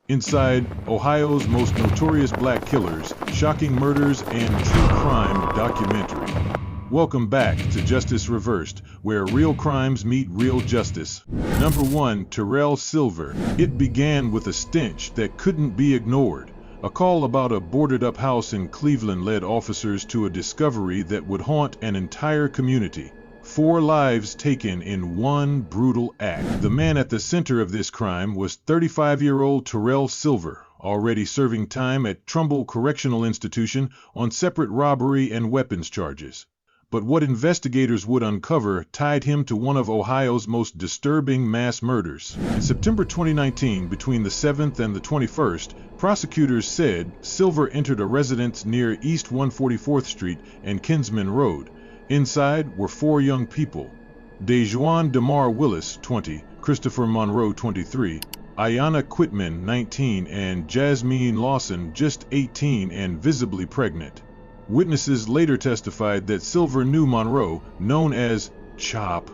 Inside, Ohio's most notorious black killers, shocking murders, and true crime documentary. Welcome back to Justice Reversed, where real crimes meet real justice. Number 1. Terrell Silver. It began with a stench that couldn't be ignored. A call about a boarded-up house in Cleveland led officers to a discovery that would haunt an entire community. 4 lives taken in one brutal act. The man at the center of this crime was 35-year-old Terrell Silver, already serving time at Trumbull Correctional Institution on separate robbery and weapons charges. But what investigators would uncover tied him to one of Ohio's most disturbing mass murders. In September 2019, between the 7th and the 21st, prosecutors said Silver entered a residence near East 144th Street and Kinsman Road. Inside were 4 young people: Dejuan DeMar Willis, 20, Christopher Monroe, 23, Ayanna Quitman, 19, and Jasmine Lawson, just 18 and visibly pregnant. Witnesses later testified that Silver knew Monroe, known as Chop,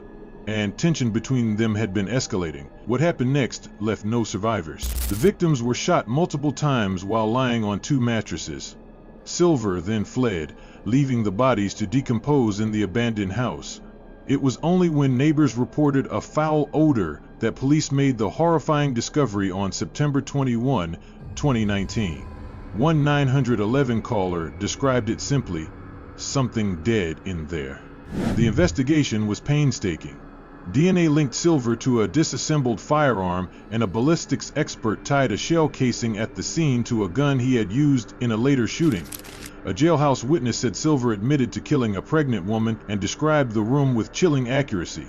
and tension between them had been escalating. What happened next left no survivors. The victims were shot multiple times while lying on 2 mattresses. Silver then fled, leaving the bodies to decompose in the abandoned house. It was only when neighbors reported a foul odor that police made the horrifying discovery on September 21, 2019. One 911 caller described it simply, "Something dead in there." The investigation was painstaking. DNA linked Silver to a disassembled firearm, and a ballistics expert tied a shell casing at the scene to a gun he had used in a later shooting. A jailhouse witness said Silver admitted to killing a pregnant woman and described the room with chilling accuracy.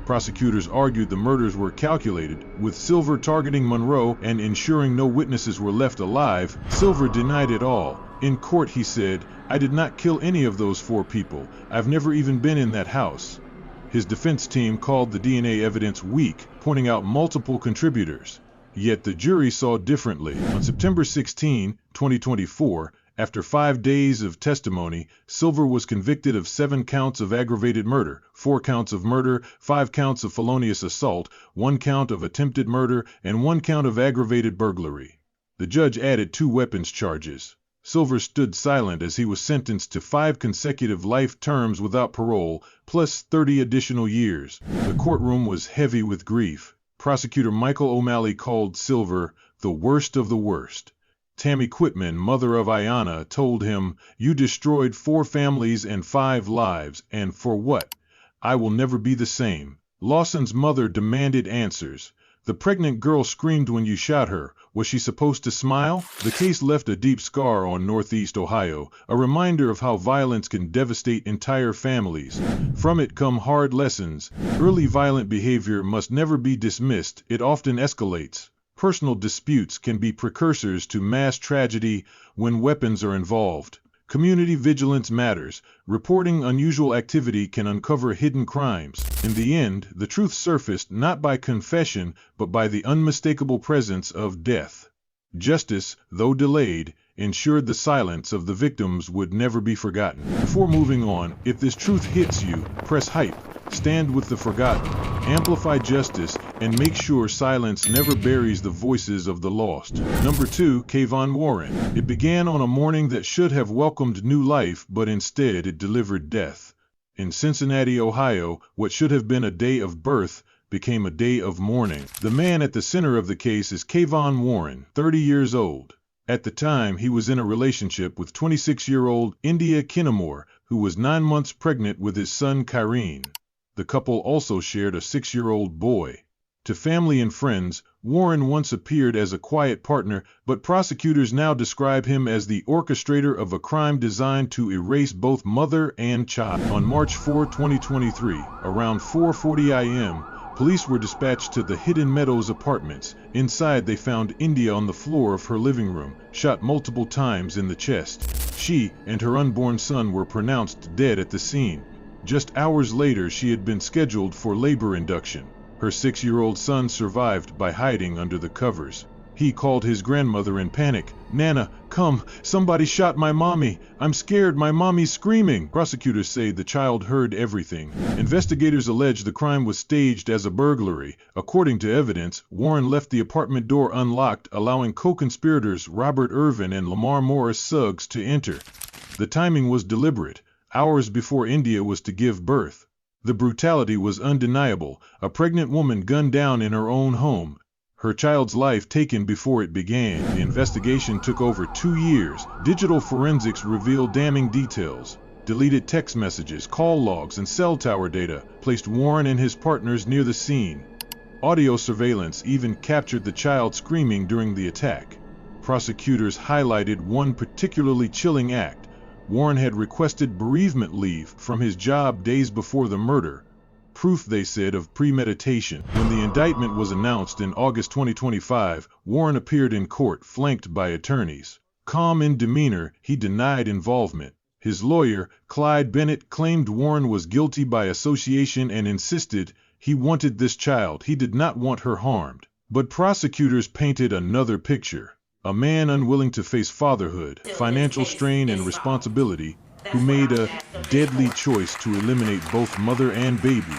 Prosecutors argued the murders were calculated, with Silver targeting Monroe and ensuring no witnesses were left alive. Silver denied it all. In court he said, "I did not kill any of those 4 people. I've never even been in that house." His defense team called the DNA evidence weak, pointing out multiple contributors. Yet the jury saw differently. On September 16, 2024, after 5 days of testimony, Silver was convicted of 7 counts of aggravated murder, 4 counts of murder, 5 counts of felonious assault, 1 count of attempted murder, and 1 count of aggravated burglary. The judge added 2 weapons charges. Silver stood silent as he was sentenced to 5 consecutive life terms without parole, plus 30 additional years. The courtroom was heavy with grief. Prosecutor Michael O'Malley called Silver the worst of the worst. Tammy Quitman, mother of Ayanna, told him, "You destroyed 4 families and 5 lives, and for what? I will never be the same." Lawson's mother demanded answers. "The pregnant girl screamed when you shot her. Was she supposed to smile?" The case left a deep scar on Northeast Ohio, a reminder of how violence can devastate entire families. From it come hard lessons. Early violent behavior must never be dismissed. It often escalates. Personal disputes can be precursors to mass tragedy when weapons are involved. Community vigilance matters. Reporting unusual activity can uncover hidden crimes. In the end, the truth surfaced not by confession, but by the unmistakable presence of death. Justice, though delayed, ensured the silence of the victims would never be forgotten. Before moving on, if this truth hits you, press hype. Stand with the forgotten, amplify justice, and make sure silence never buries the voices of the lost. Number 2. Kayvon Warren. It began on a morning that should have welcomed new life, but instead it delivered death. In Cincinnati, Ohio, what should have been a day of birth became a day of mourning. The man at the center of the case is Kayvon Warren, 30 years old. At the time, he was in a relationship with 26-year-old India Kinnamore, who was 9 months pregnant with his son Kyrene. The couple also shared a 6-year-old boy. To family and friends, Warren once appeared as a quiet partner, but prosecutors now describe him as the orchestrator of a crime designed to erase both mother and child. On March 4, 2023, around 4:40 a.m., police were dispatched to the Hidden Meadows apartments. Inside, they found India on the floor of her living room, shot multiple times in the chest. She and her unborn son were pronounced dead at the scene. Just hours later, she had been scheduled for labor induction. Her 6-year-old son survived by hiding under the covers. He called his grandmother in panic, "Nana, come Come, somebody shot my mommy. I'm scared, my mommy's screaming. Prosecutors say the child heard everything. Investigators allege the crime was staged as a burglary. According to evidence, Warren left the apartment door unlocked, allowing co-conspirators Robert Irvin and Lamar Morris Suggs to enter. The timing was deliberate, hours before India was to give birth. The brutality was undeniable, a pregnant woman gunned down in her own home, her child's life taken before it began. The investigation took over 2 years. Digital forensics revealed damning details. Deleted text messages, call logs, and cell tower data placed Warren and his partners near the scene. Audio surveillance even captured the child screaming during the attack. Prosecutors highlighted one particularly chilling act. Warren had requested bereavement leave from his job days before the murder. Proof, they said, of premeditation. When the indictment was announced in August 2025, Warren appeared in court flanked by attorneys. Calm in demeanor, he denied involvement. His lawyer, Clyde Bennett, claimed Warren was guilty by association and insisted he wanted this child, he did not want her harmed. But prosecutors painted another picture. A man unwilling to face fatherhood, financial strain, and responsibility, who made a deadly choice to eliminate both mother and baby.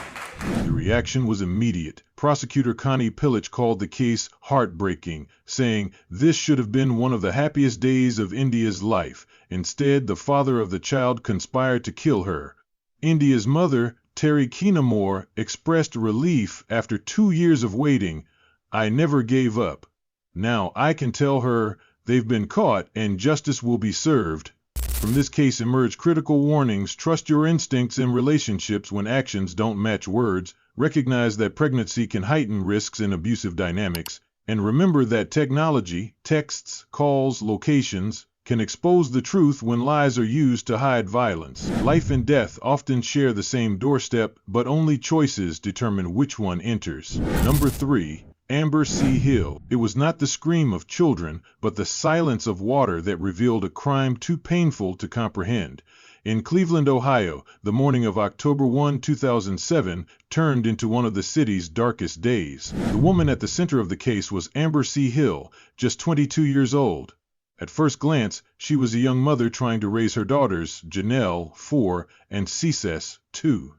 The reaction was immediate. Prosecutor Connie Pillich called the case heartbreaking, saying, "This should have been one of the happiest days of India's life. Instead, the father of the child conspired to kill her." India's mother, Terry Keenamore, expressed relief after 2 years of waiting. "I never gave up. Now I can tell her they've been caught and justice will be served." From this case emerged critical warnings. Trust your instincts in relationships when actions don't match words. Recognize that pregnancy can heighten risks in abusive dynamics. And remember that technology, texts, calls, locations, can expose the truth when lies are used to hide violence. Life and death often share the same doorstep, but only choices determine which one enters. Number 3. Amber C. Hill. It was not the scream of children, but the silence of water that revealed a crime too painful to comprehend. In Cleveland, Ohio, the morning of October 1, 2007, turned into one of the city's darkest days. The woman at the center of the case was Amber C. Hill, just 22 years old. At first glance, she was a young mother trying to raise her daughters, Janelle, 4, and Cecess, 2.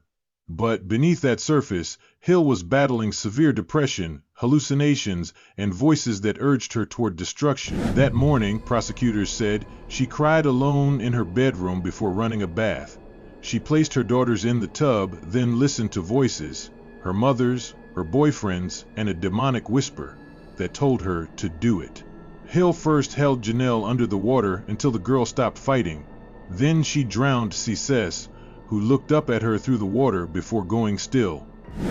But beneath that surface, Hill was battling severe depression, hallucinations, and voices that urged her toward destruction. That morning, prosecutors said, she cried alone in her bedroom before running a bath. She placed her daughters in the tub, then listened to voices, her mother's, her boyfriend's, and a demonic whisper that told her to do it. Hill first held Janelle under the water until the girl stopped fighting. Then she drowned Cecess, who looked up at her through the water before going still.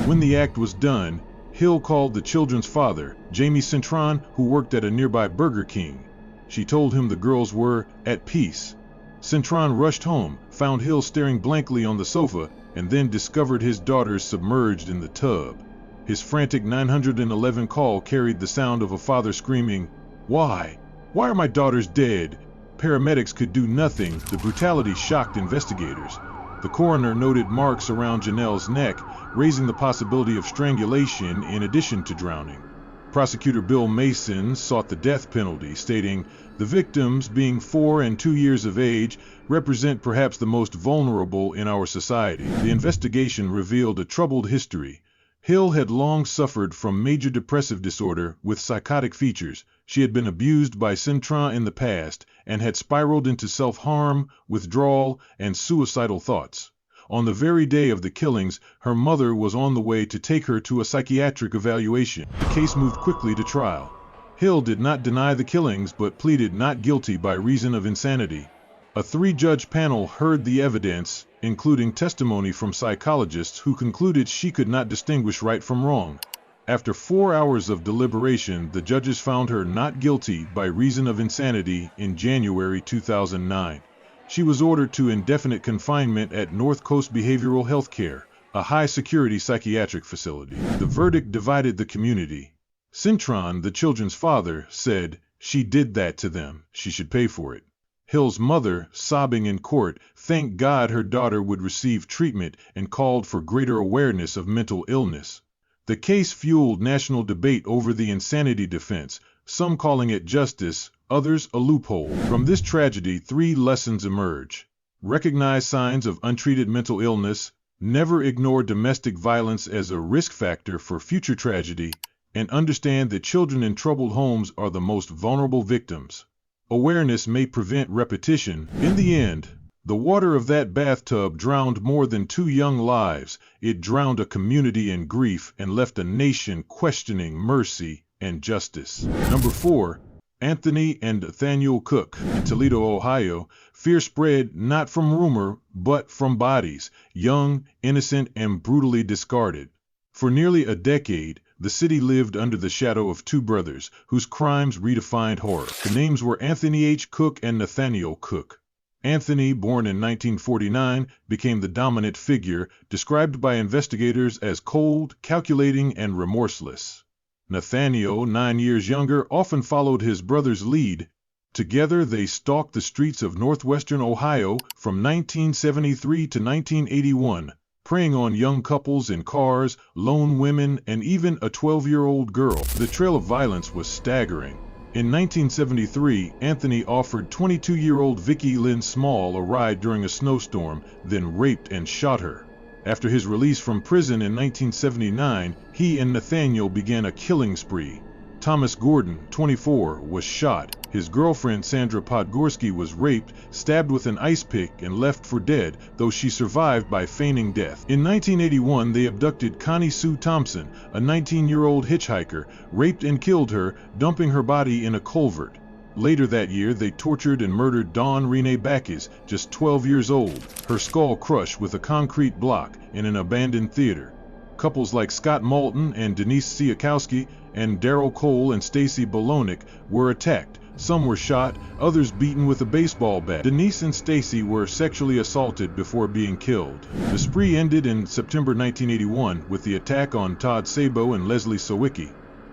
When the act was done, Hill called the children's father, Jamie Cintron, who worked at a nearby Burger King. She told him the girls were at peace. Cintron rushed home, found Hill staring blankly on the sofa, and then discovered his daughters submerged in the tub. His frantic 911 call carried the sound of a father screaming, "Why? Why are my daughters dead?" Paramedics could do nothing. The brutality shocked investigators. The coroner noted marks around Janelle's neck, raising the possibility of strangulation in addition to drowning. Prosecutor Bill Mason sought the death penalty, stating, "The victims, being 4 and 2 years of age, represent perhaps the most vulnerable in our society." The investigation revealed a troubled history. Hill had long suffered from major depressive disorder with psychotic features. She had been abused by Cintron in the past and had spiraled into self-harm, withdrawal, and suicidal thoughts. On the very day of the killings, her mother was on the way to take her to a psychiatric evaluation. The case moved quickly to trial. Hill did not deny the killings but pleaded not guilty by reason of insanity. A 3-judge panel heard the evidence, including testimony from psychologists who concluded she could not distinguish right from wrong. After 4 hours of deliberation, the judges found her not guilty by reason of insanity in January 2009. She was ordered to indefinite confinement at North Coast Behavioral Health Care, a high-security psychiatric facility. The verdict divided the community. Cintron, the children's father, said, "She did that to them. She should pay for it." Hill's mother, sobbing in court, thanked God her daughter would receive treatment and called for greater awareness of mental illness. The case fueled national debate over the insanity defense, some calling it justice, others a loophole. From this tragedy, 3 lessons emerge. Recognize signs of untreated mental illness, never ignore domestic violence as a risk factor for future tragedy, and understand that children in troubled homes are the most vulnerable victims. Awareness may prevent repetition. In the end, the water of that bathtub drowned more than 2 young lives. It drowned a community in grief and left a nation questioning mercy and justice. Number 4. Anthony and Nathaniel Cook. In Toledo, Ohio, fear spread not from rumor, but from bodies, young, innocent, and brutally discarded. For nearly a decade, the city lived under the shadow of 2 brothers, whose crimes redefined horror. The names were Anthony H. Cook and Nathaniel Cook. Anthony, born in 1949, became the dominant figure, described by investigators as cold, calculating, and remorseless. Nathaniel, 9 years younger, often followed his brother's lead. Together they stalked the streets of northwestern Ohio from 1973 to 1981, preying on young couples in cars, lone women, and even a 12-year-old girl. The trail of violence was staggering. In 1973, Anthony offered 22-year-old Vicki Lynn Small a ride during a snowstorm, then raped and shot her. After his release from prison in 1979, he and Nathaniel began a killing spree. Thomas Gordon, 24, was shot. His girlfriend Sandra Podgorski was raped, stabbed with an ice pick, and left for dead, though she survived by feigning death. In 1981, they abducted Connie Sue Thompson, a 19-year-old hitchhiker, raped and killed her, dumping her body in a culvert. Later that year, they tortured and murdered Dawn Renee Backus, just 12 years old, her skull crushed with a concrete block in an abandoned theater. Couples like Scott Moulton and Denise Siakowski and Daryl Cole and Stacy Bolonik were attacked. Some were shot, others beaten with a baseball bat. Denise and Stacy were sexually assaulted before being killed. The spree ended in September 1981 with the attack on Todd Sabo and Leslie Sawicki.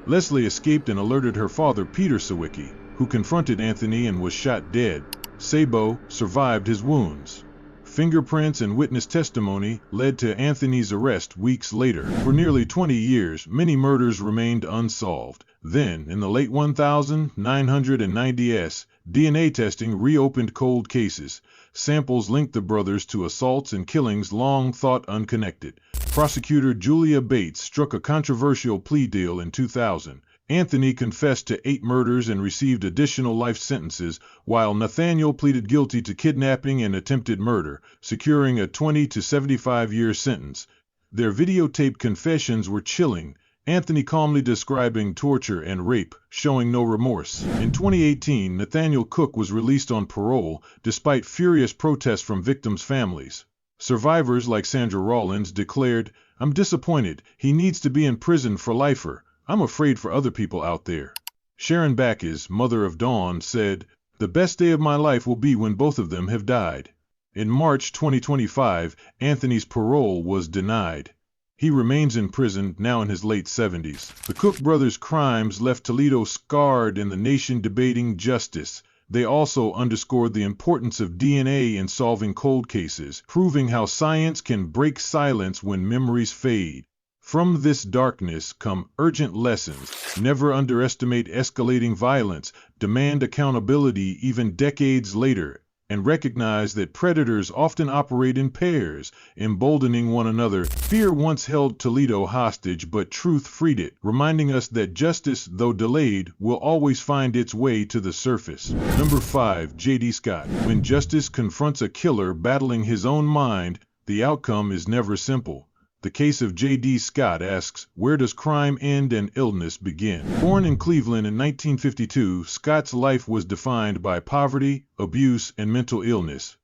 Leslie escaped and alerted her father, Peter Sawicki, who confronted Anthony and was shot dead. Sabo survived his wounds. Fingerprints and witness testimony led to Anthony's arrest weeks later. For nearly 20 years, many murders remained unsolved. Then, in the late 1990s, DNA testing reopened cold cases. Samples linked the brothers to assaults and killings long thought unconnected. Prosecutor Julia Bates struck a controversial plea deal in 2000. Anthony confessed to 8 murders and received additional life sentences, while Nathaniel pleaded guilty to kidnapping and attempted murder, securing a 20 to 75-year sentence. Their videotaped confessions were chilling, Anthony calmly describing torture and rape, showing no remorse. In 2018, Nathaniel Cook was released on parole, despite furious protests from victims' families. Survivors like Sandra Rollins declared, "I'm disappointed. He needs to be in prison for lifer. I'm afraid for other people out there." Sharon Backus, mother of Dawn, said, "The best day of my life will be when both of them have died." In March 2025, Anthony's parole was denied. He remains in prison, now in his late 70s. The Cook brothers' crimes left Toledo scarred and the nation debating justice. They also underscored the importance of DNA in solving cold cases, proving how science can break silence when memories fade. From this darkness come urgent lessons. Never underestimate escalating violence, demand accountability even decades later, and recognize that predators often operate in pairs, emboldening one another. Fear once held Toledo hostage, but truth freed it, reminding us that justice, though delayed, will always find its way to the surface. Number 5. J.D. Scott. When justice confronts a killer battling his own mind, the outcome is never simple. The case of J.D. Scott asks, where does crime end and illness begin? Born in Cleveland in 1952, Scott's life was defined by poverty, abuse, and mental illness.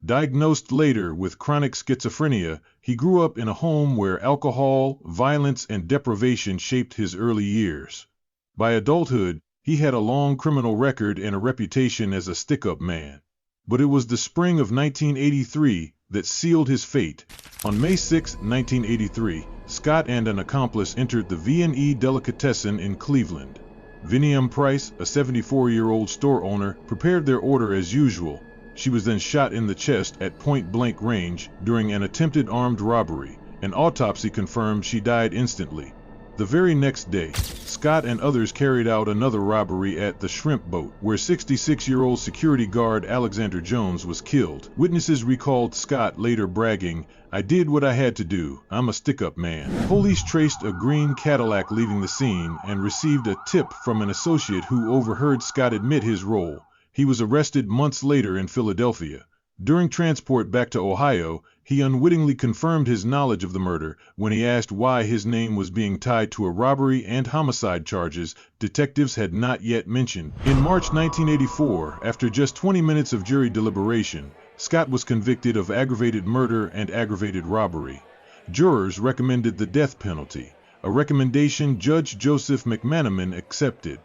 Diagnosed later with chronic schizophrenia, he grew up in a home where alcohol, violence, and deprivation shaped his early years. By adulthood, he had a long criminal record and a reputation as a stick-up man. But it was the spring of 1983 that sealed his fate. On May 6, 1983, Scott and an accomplice entered the V&E Delicatessen in Cleveland. Vinium Price, a 74-year-old store owner, prepared their order as usual. She was then shot in the chest at point-blank range during an attempted armed robbery. An autopsy confirmed she died instantly. The very next day, Scott and others carried out another robbery at the Shrimp Boat, where 66-year-old security guard Alexander Jones was killed. Witnesses recalled Scott later bragging, "I did what I had to do. I'm a stick-up man." Police traced a green Cadillac leaving the scene and received a tip from an associate who overheard Scott admit his role. He was arrested months later in Philadelphia. During transport back to Ohio, he unwittingly confirmed his knowledge of the murder. When he asked why his name was being tied to a robbery and homicide charges detectives had not yet mentioned. In March 1984, after just 20 minutes of jury deliberation, Scott was convicted of aggravated murder and aggravated robbery. Jurors recommended the death penalty, a recommendation Judge Joseph McManaman accepted.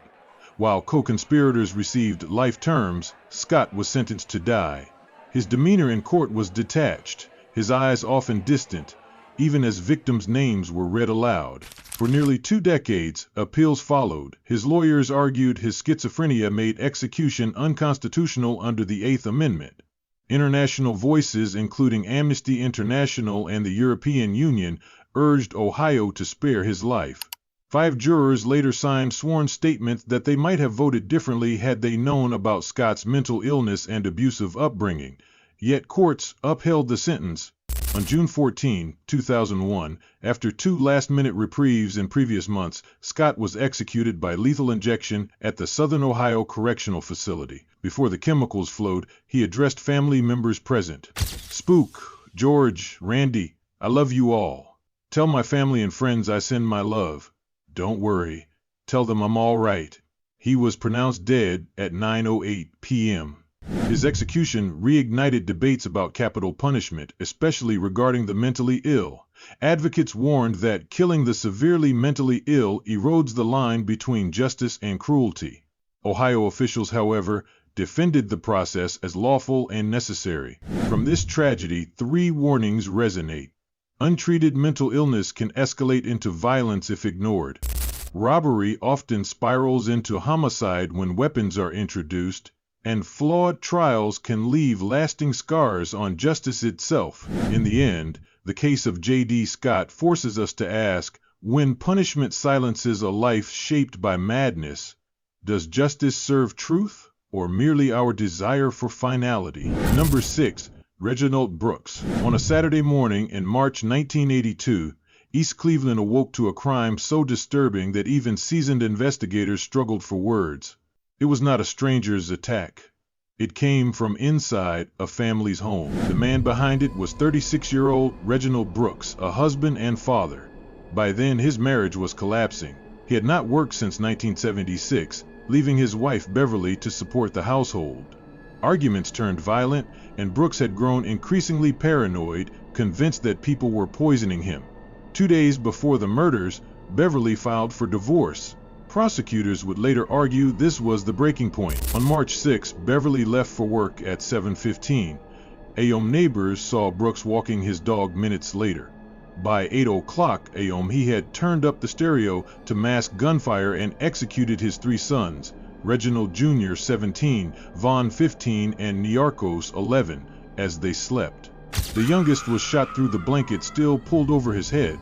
While co-conspirators received life terms, Scott was sentenced to die. His demeanor in court was detached, his eyes often distant, even as victims' names were read aloud. For nearly 2 decades, appeals followed. His lawyers argued his schizophrenia made execution unconstitutional under the Eighth Amendment. International voices, including Amnesty International and the European Union, urged Ohio to spare his life. 5 jurors later signed sworn statements that they might have voted differently had they known about Scott's mental illness and abusive upbringing, yet courts upheld the sentence. On June 14, 2001, after 2 last-minute reprieves in previous months, Scott was executed by lethal injection at the Southern Ohio Correctional Facility. Before the chemicals flowed, he addressed family members present. "Spook, George, Randy, I love you all. Tell my family and friends I send my love. Don't worry. Tell them I'm all right." He was pronounced dead at 9:08 p.m. His execution reignited debates about capital punishment, especially regarding the mentally ill. Advocates warned that killing the severely mentally ill erodes the line between justice and cruelty. Ohio officials, however, defended the process as lawful and necessary. From this tragedy, 3 warnings resonate. Untreated mental illness can escalate into violence if ignored. Robbery often spirals into homicide when weapons are introduced, and flawed trials can leave lasting scars on justice itself. In the end, the case of J.D. Scott forces us to ask, when punishment silences a life shaped by madness, does justice serve truth or merely our desire for finality? Number 6. Reginald Brooks. On a Saturday morning in March 1982, East Cleveland awoke to a crime so disturbing that even seasoned investigators struggled for words. It was not a stranger's attack. It came from inside a family's home. The man behind it was 36-year-old Reginald Brooks, a husband and father. By then, his marriage was collapsing. He had not worked since 1976, leaving his wife Beverly to support the household. Arguments turned violent, and Brooks had grown increasingly paranoid, convinced that people were poisoning him. 2 days before the murders, Beverly filed for divorce. Prosecutors would later argue this was the breaking point. On March 6, Beverly left for work at 7:15. A.M. neighbors saw Brooks walking his dog minutes later. By 8 o'clock a.m. he had turned up the stereo to mask gunfire and executed his 3 sons, Reginald Jr. 17, Vaughn 15, and Niarchos 11, as they slept. The youngest was shot through the blanket still pulled over his head.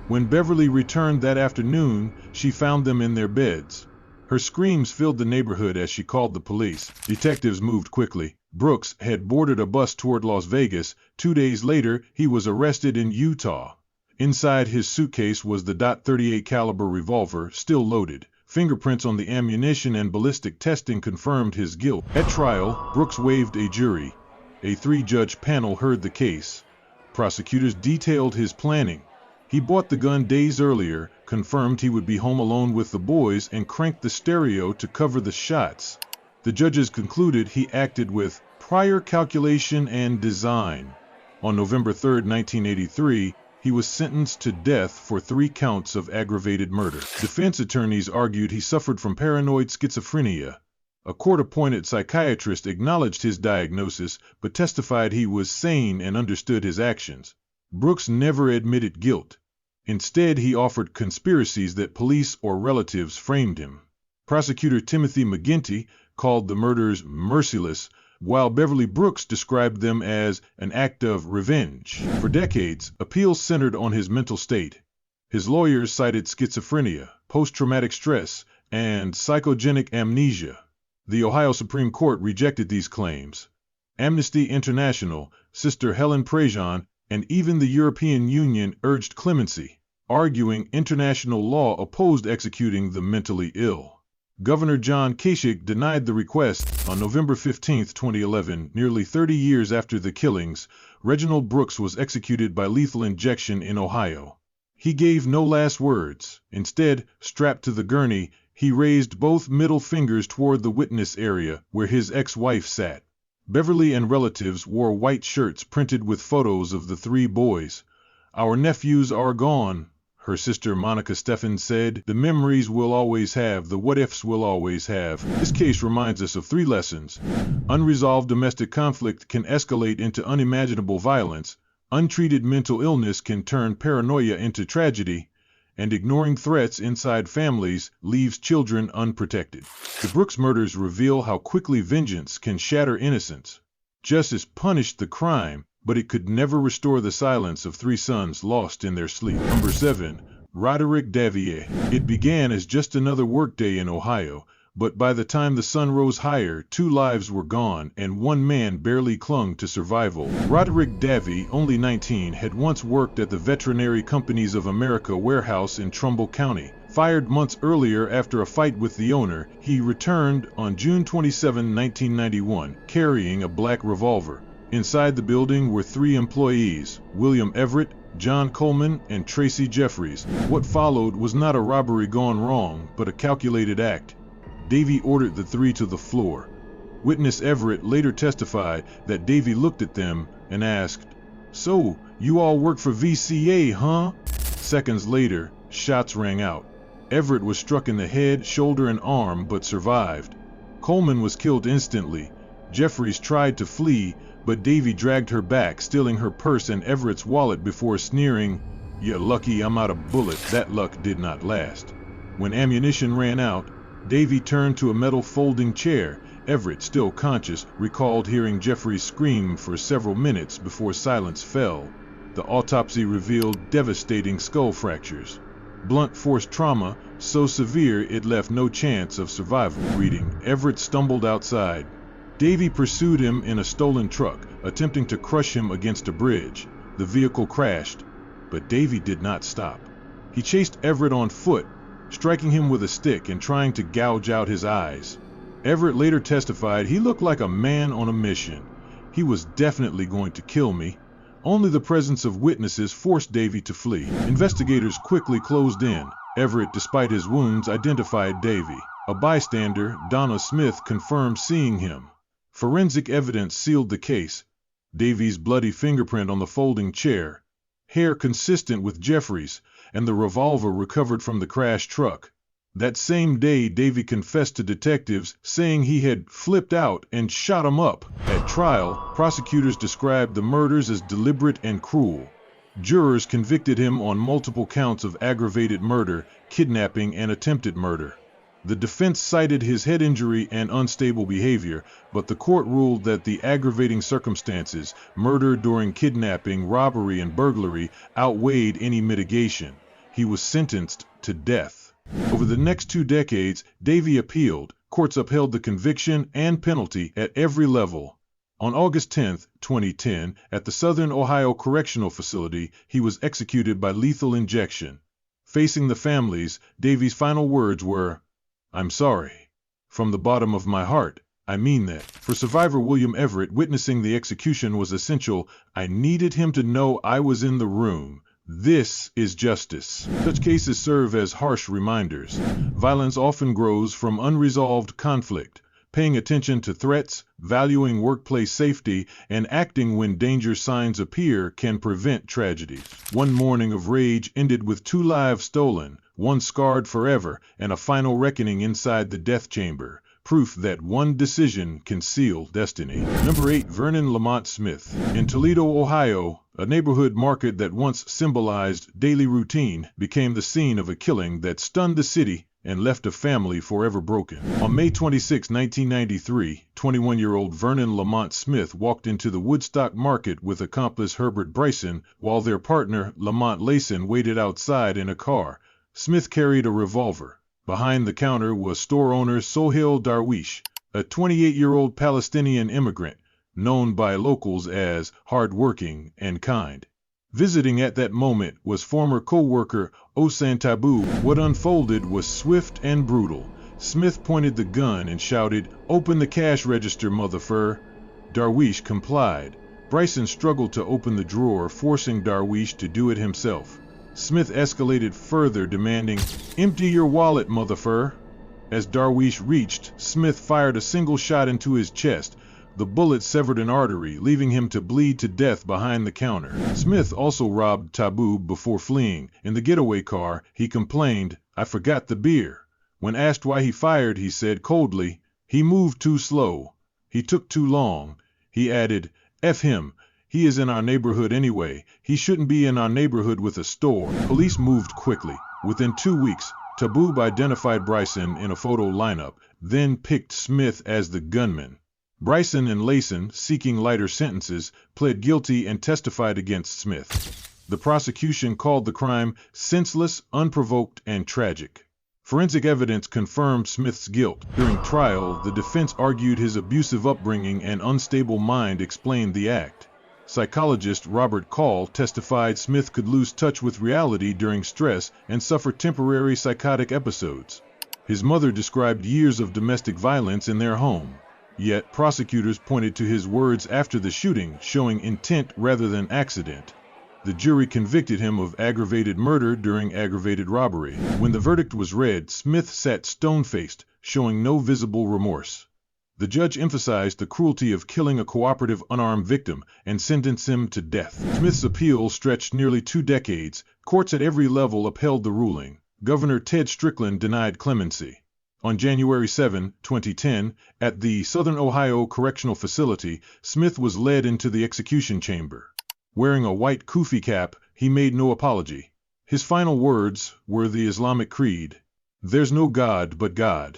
When Beverly returned that afternoon, she found them in their beds. Her screams filled the neighborhood as she called the police. Detectives moved quickly. Brooks had boarded a bus toward Las Vegas. 2 days later, he was arrested in Utah. Inside his suitcase was the .38 caliber revolver, still loaded. Fingerprints on the ammunition and ballistic testing confirmed his guilt. At trial, Brooks waived a jury. A 3-judge panel heard the case. Prosecutors detailed his planning. He bought the gun days earlier, confirmed he would be home alone with the boys, and cranked the stereo to cover the shots. The judges concluded he acted with prior calculation and design. On November 3, 1983, he was sentenced to death for 3 counts of aggravated murder. Defense attorneys argued he suffered from paranoid schizophrenia. A court-appointed psychiatrist acknowledged his diagnosis, but testified he was sane and understood his actions. Brooks never admitted guilt. Instead, he offered conspiracies that police or relatives framed him. Prosecutor Timothy McGinty called the murders merciless, while Beverly Brooks described them as an act of revenge. For decades, appeals centered on his mental state. His lawyers cited schizophrenia, post-traumatic stress, and psychogenic amnesia. The Ohio Supreme Court rejected these claims. Amnesty International, Sister Helen Prejean, and even the European Union urged clemency, arguing international law opposed executing the mentally ill. Governor John Kasich denied the request. On November 15, 2011, nearly 30 years after the killings, Reginald Brooks was executed by lethal injection in Ohio. He gave no last words. Instead, strapped to the gurney, he raised both middle fingers toward the witness area where his ex-wife sat. Beverly and relatives wore white shirts printed with photos of the three boys. "Our nephews are gone," her sister Monica Steffen said. "The memories we'll always have, the what-ifs we'll always have." This case reminds us of three lessons. Unresolved domestic conflict can escalate into unimaginable violence. Untreated mental illness can turn paranoia into tragedy. And ignoring threats inside families leaves children unprotected. The Brooks murders reveal how quickly vengeance can shatter innocence. Justice punished the crime, but it could never restore the silence of three sons lost in their sleep. Number 7. Roderick Davie. It began as just another workday in Ohio, but by the time the sun rose higher, 2 lives were gone and 1 man barely clung to survival. Roderick Davie, only 19, had once worked at the Veterinary Companies of America warehouse in Trumbull County. Fired months earlier after a fight with the owner, he returned on June 27, 1991, carrying a black revolver. Inside the building were 3 employees, William Everett, John Coleman, and Tracy Jeffries. What followed was not a robbery gone wrong, but a calculated act. Davie ordered the 3 to the floor. Witness Everett later testified that Davie looked at them and asked, "So, you all work for VCA, huh?" Seconds later, shots rang out. Everett was struck in the head, shoulder, and arm but survived. Coleman was killed instantly. Jeffries tried to flee, but Davie dragged her back, stealing her purse and Everett's wallet before sneering, "You're lucky I'm out of bullets." That luck did not last. When ammunition ran out, Davie turned to a metal folding chair. Everett, still conscious, recalled hearing Jeffries scream for several minutes before silence fell. The autopsy revealed devastating skull fractures. Blunt force trauma, so severe it left no chance of survival. Reading, Everett stumbled outside. Davie pursued him in a stolen truck, attempting to crush him against a bridge. The vehicle crashed, but Davie did not stop. He chased Everett on foot, striking him with a stick and trying to gouge out his eyes. Everett later testified, "He looked like a man on a mission. He was definitely going to kill me." Only the presence of witnesses forced Davie to flee. Investigators quickly closed in. Everett, despite his wounds, identified Davie. A bystander, Donna Smith, confirmed seeing him. Forensic evidence sealed the case. Davie's bloody fingerprint on the folding chair, hair consistent with Jeffries, and the revolver recovered from the crashed truck. That same day, Davie confessed to detectives, saying he had flipped out and shot him up. At trial, prosecutors described the murders as deliberate and cruel. Jurors convicted him on multiple counts of aggravated murder, kidnapping, and attempted murder. The defense cited his head injury and unstable behavior, but the court ruled that the aggravating circumstances, murder during kidnapping, robbery, and burglary, outweighed any mitigation. He was sentenced to death. Over the next 2 decades, Davie appealed. Courts upheld the conviction and penalty at every level. On August 10, 2010, at the Southern Ohio Correctional Facility, he was executed by lethal injection. Facing the families, Davie's final words were, "I'm sorry. From the bottom of my heart, I mean that." For survivor William Everett, witnessing the execution was essential. "I needed him to know I was in the room. This is justice." Such cases serve as harsh reminders. Violence often grows from unresolved conflict. Paying attention to threats, valuing workplace safety, and acting when danger signs appear can prevent tragedies. One morning of rage ended with 2 lives stolen, 1 scarred forever, and a final reckoning inside the death chamber. Proof that one decision can seal destiny. Number 8. Vernon Lamont Smith. In Toledo, Ohio, a neighborhood market that once symbolized daily routine became the scene of a killing that stunned the city and left a family forever broken. On May 26, 1993, 21-year-old Vernon Lamont Smith walked into the Woodstock market with accomplice Rembert Bryson, while their partner, Lamont Layson, waited outside in a car. Smith carried a revolver. Behind the counter was store owner Sohail Darwish, a 28-year-old Palestinian immigrant, known by locals as hard-working and kind. Visiting at that moment was former co-worker Osan Tabu. What unfolded was swift and brutal. Smith pointed the gun and shouted, "Open the cash register, motherfucker." Darwish complied. Bryson struggled to open the drawer, forcing Darwish to do it himself. Smith escalated further, demanding, "Empty your wallet, motherfucker." As Darwish reached, Smith fired a single shot into his chest. The bullet severed an artery, leaving him to bleed to death behind the counter. Smith also robbed Tabu before fleeing. In the getaway car, he complained, "I forgot the beer." When asked why he fired, he said coldly, "He moved too slow. He took too long." He added, "F him. He is in our neighborhood anyway. He shouldn't be in our neighborhood with a store." Police moved quickly. Within 2 weeks, Tabu identified Bryson in a photo lineup, then picked Smith as the gunman. Bryson and Layson, seeking lighter sentences, pled guilty and testified against Smith. The prosecution called the crime senseless, unprovoked, and tragic. Forensic evidence confirmed Smith's guilt. During trial, the defense argued his abusive upbringing and unstable mind explained the act. Psychologist Robert Call testified Smith could lose touch with reality during stress and suffer temporary psychotic episodes. His mother described years of domestic violence in their home. Yet prosecutors pointed to his words after the shooting, showing intent rather than accident. The jury convicted him of aggravated murder during aggravated robbery. When the verdict was read, Smith sat stone-faced, showing no visible remorse. The judge emphasized the cruelty of killing a cooperative unarmed victim and sentenced him to death. Smith's appeal stretched nearly 2 decades. Courts at every level upheld the ruling. Governor Ted Strickland denied clemency. On January 7, 2010, at the Southern Ohio Correctional Facility, Smith was led into the execution chamber. Wearing a white kufi cap, he made no apology. His final words were the Islamic creed, "There's no God but God,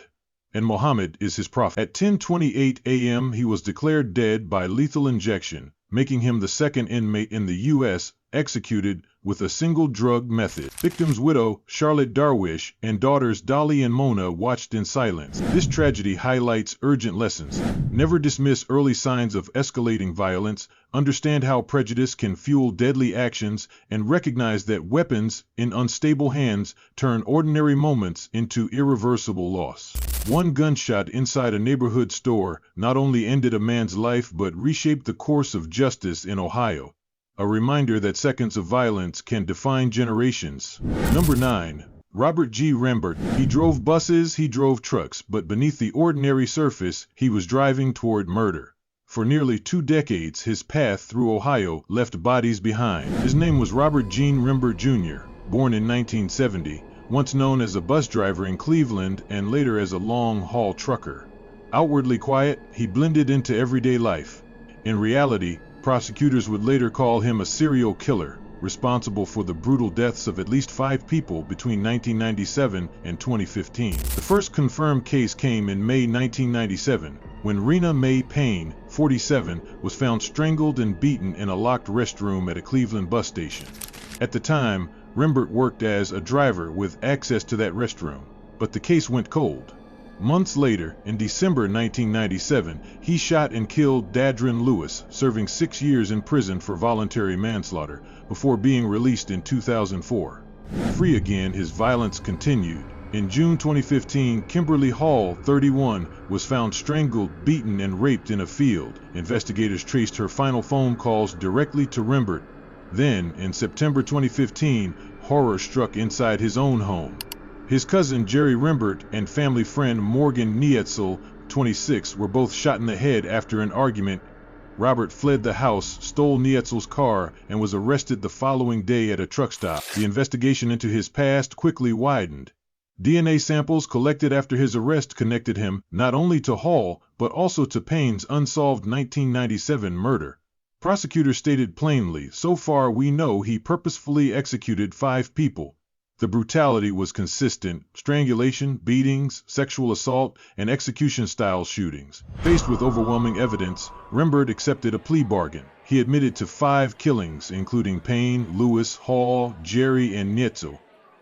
and Muhammad is his prophet." At 10:28 a.m. he was declared dead by lethal injection, making him the second inmate in the U.S. executed with a single drug method. Victim's widow, Charlotte Darwish, and daughters Dolly and Mona watched in silence. This tragedy highlights urgent lessons. Never dismiss early signs of escalating violence, understand how prejudice can fuel deadly actions, and recognize that weapons in unstable hands turn ordinary moments into irreversible loss. One gunshot inside a neighborhood store not only ended a man's life but reshaped the course of justice in Ohio. A reminder that seconds of violence can define generations. Number 9. Robert G. Rembert. He drove buses, he drove trucks, but beneath the ordinary surface, he was driving toward murder. For nearly 2 decades, his path through Ohio left bodies behind. His name was Robert Gene Rembert Jr., born in 1970, once known as a bus driver in Cleveland and later as a long-haul trucker. Outwardly quiet, he blended into everyday life. In reality, prosecutors would later call him a serial killer, responsible for the brutal deaths of at least 5 people between 1997 and 2015. The first confirmed case came in May 1997, when Rena Mae Payne, 47, was found strangled and beaten in a locked restroom at a Cleveland bus station. At the time, Rembert worked as a driver with access to that restroom, but the case went cold. Months later, in December 1997, he shot and killed Dadrin Lewis, serving 6 years in prison for voluntary manslaughter, before being released in 2004. Free again, his violence continued. In June 2015, Kimberly Hall, 31, was found strangled, beaten, and raped in a field. Investigators traced her final phone calls directly to Rembert. Then, in September 2015, horror struck inside his own home. His cousin Jerry Rembert and family friend Morgan Nietzel, 26, were both shot in the head after an argument. Robert fled the house, stole Nietzel's car, and was arrested the following day at a truck stop. The investigation into his past quickly widened. DNA samples collected after his arrest connected him not only to Hall, but also to Payne's unsolved 1997 murder. Prosecutors stated plainly, "So far we know he purposefully executed 5 people. The brutality was consistent: strangulation, beatings, sexual assault, and execution-style shootings. Faced with overwhelming evidence, Rembert accepted a plea bargain. He admitted to 5 killings, including Payne, Lewis, Hall, Jerry, and Nietzsche.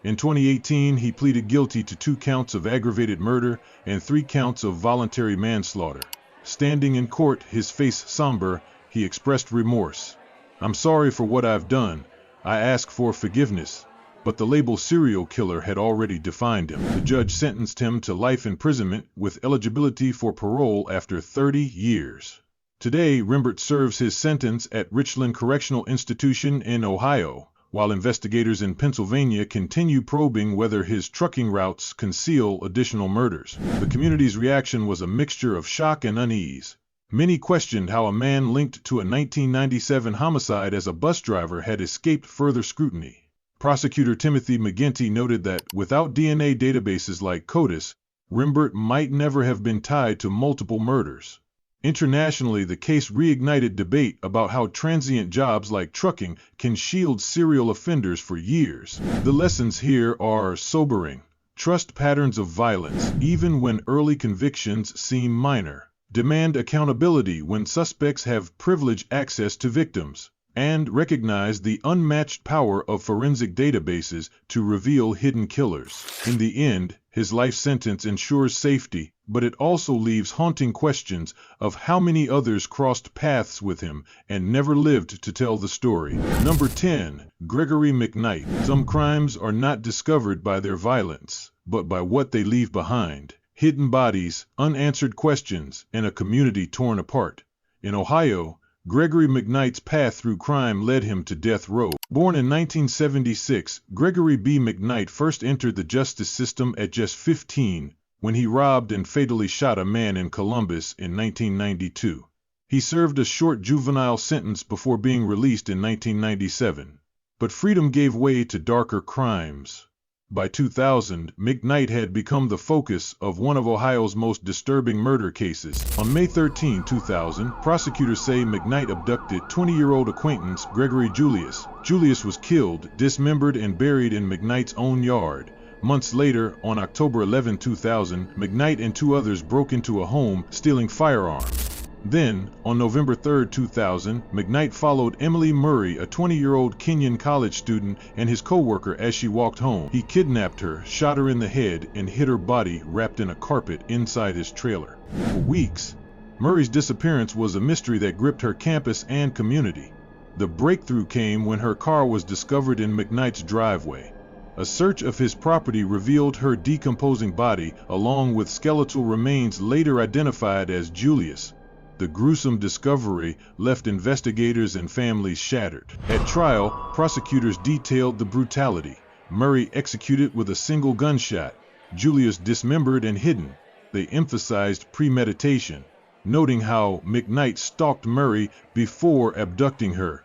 In 2018, he pleaded guilty to 2 counts of aggravated murder and 3 counts of voluntary manslaughter. Standing in court, his face somber, he expressed remorse. "I'm sorry for what I've done. I ask for forgiveness." But the label serial killer had already defined him. The judge sentenced him to life imprisonment with eligibility for parole after 30 years. Today, Rembert serves his sentence at Richland Correctional Institution in Ohio, while investigators in Pennsylvania continue probing whether his trucking routes conceal additional murders. The community's reaction was a mixture of shock and unease. Many questioned how a man linked to a 1997 homicide as a bus driver had escaped further scrutiny. Prosecutor Timothy McGinty noted that without DNA databases like CODIS, Rembert might never have been tied to multiple murders. Internationally, the case reignited debate about how transient jobs like trucking can shield serial offenders for years. The lessons here are sobering. Trust patterns of violence, even when early convictions seem minor. Demand accountability when suspects have privileged access to victims. And recognize the unmatched power of forensic databases to reveal hidden killers. In the end, his life sentence ensures safety, but it also leaves haunting questions of how many others crossed paths with him and never lived to tell the story. Number 10. Gregory McKnight. Some crimes are not discovered by their violence, but by what they leave behind. Hidden bodies, unanswered questions, and a community torn apart. In Ohio, Gregory McKnight's path through crime led him to death row. Born in 1976, Gregory B. McKnight first entered the justice system at just 15, when he robbed and fatally shot a man in Columbus in 1992. He served a short juvenile sentence before being released in 1997. But freedom gave way to darker crimes. By 2000, McKnight had become the focus of one of Ohio's most disturbing murder cases. On May 13, 2000, prosecutors say McKnight abducted 20-year-old acquaintance Gregory Julius. Julius was killed, dismembered, and buried in McKnight's own yard. Months later, on October 11, 2000, McKnight and 2 others broke into a home, stealing firearms. Then, on November 3, 2000, McKnight followed Emily Murray, a 20-year-old Kenyan college student, and his co-worker as she walked home. He kidnapped her, shot her in the head, and hid her body wrapped in a carpet inside his trailer. For weeks, Murray's disappearance was a mystery that gripped her campus and community. The breakthrough came when her car was discovered in McKnight's driveway. A search of his property revealed her decomposing body, along with skeletal remains later identified as Julius. The gruesome discovery left investigators and families shattered. At trial, prosecutors detailed the brutality. Murray executed with a single gunshot, Julius dismembered and hidden. They emphasized premeditation, noting how McKnight stalked Murray before abducting her.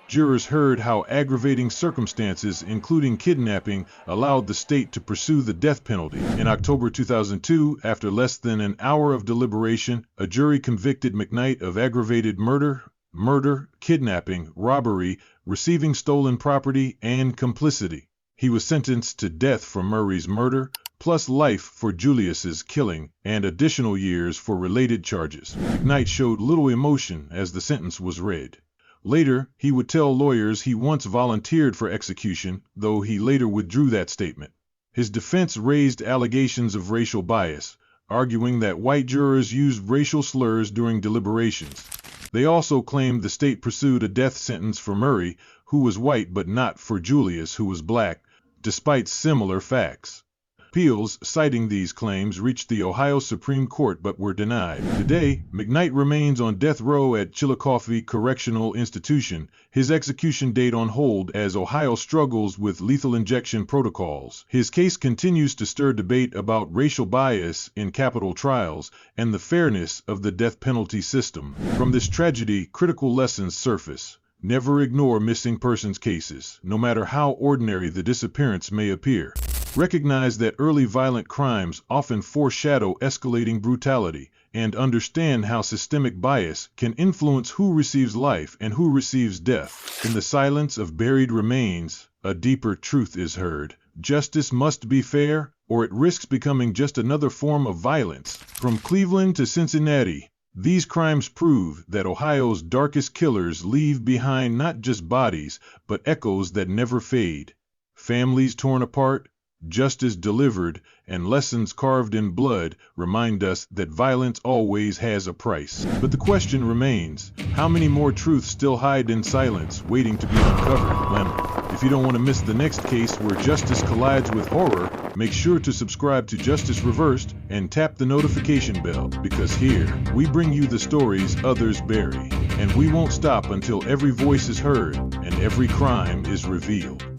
Jurors heard how aggravating circumstances, including kidnapping, allowed the state to pursue the death penalty. In October 2002, after less than an hour of deliberation, a jury convicted McKnight of aggravated murder, kidnapping, robbery, receiving stolen property, and complicity. He was sentenced to death for Murray's murder, plus life for Julius's killing, and additional years for related charges. McKnight showed little emotion as the sentence was read. Later, he would tell lawyers he once volunteered for execution, though he later withdrew that statement. His defense raised allegations of racial bias, arguing that white jurors used racial slurs during deliberations. They also claimed the state pursued a death sentence for Murray, who was white, but not for Julius, who was black, despite similar facts. Appeals citing these claims reached the Ohio Supreme Court but were denied. Today, McKnight remains on death row at Chillicothe Correctional Institution, his execution date on hold as Ohio struggles with lethal injection protocols. His case continues to stir debate about racial bias in capital trials and the fairness of the death penalty system. From this tragedy, critical lessons surface. Never ignore missing persons cases, no matter how ordinary the disappearance may appear. Recognize that early violent crimes often foreshadow escalating brutality, and understand how systemic bias can influence who receives life and who receives death. In the silence of buried remains, a deeper truth is heard. justice must be fair, or it risks becoming just another form of violence. From Cleveland to Cincinnati, these crimes prove that Ohio's darkest killers leave behind not just bodies, but echoes that never fade. Families torn apart, justice delivered, and lessons carved in blood remind us that violence always has a price. But the question remains, how many more truths still hide in silence, waiting to be uncovered? If you don't want to miss the next case where justice collides with horror, make sure to subscribe to Justice Reversed and tap the notification bell, because here, we bring you the stories others bury. And we won't stop until every voice is heard and every crime is revealed.